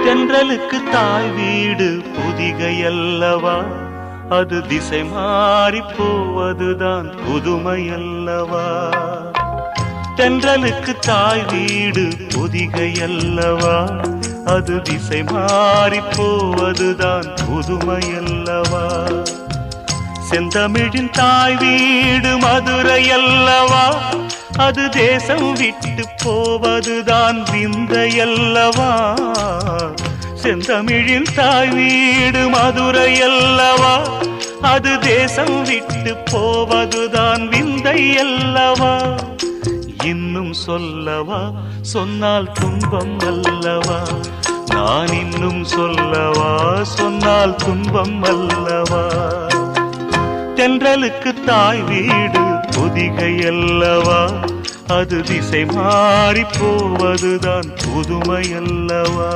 தென்றலுக்கு தாய் வீடு பொதிகை அல்லவா, அது திசை மாறி போவதுதான் புதுமை அல்லவா. தென்றலுக்கு தாய் வீடு பொதிகை அல்லவா, அது திசை மாறி போவதுதான் புதுமை அல்லவா. செந்தமிழின் தாய் வீடு மதுரை அல்லவா, அது தேசம் விட்டு போவதுதான் விந்தை அல்லவா. செந்தமிழின் தாய் வீடு மதுரை அல்லவா, அது தேசம் விட்டு போவதுதான் விந்தை அல்லவா. இன்னும் சொல்லவா, சொன்னால் துன்பம் அல்லவா. நான் இன்னும் சொல்லவா, சொன்னால் துன்பம் அல்லவா. தென்றலுக்கு தாய் வீடு பொதிகை அல்லவா, அது திசை மாறி போவதுதான் புதுமை அல்லவா.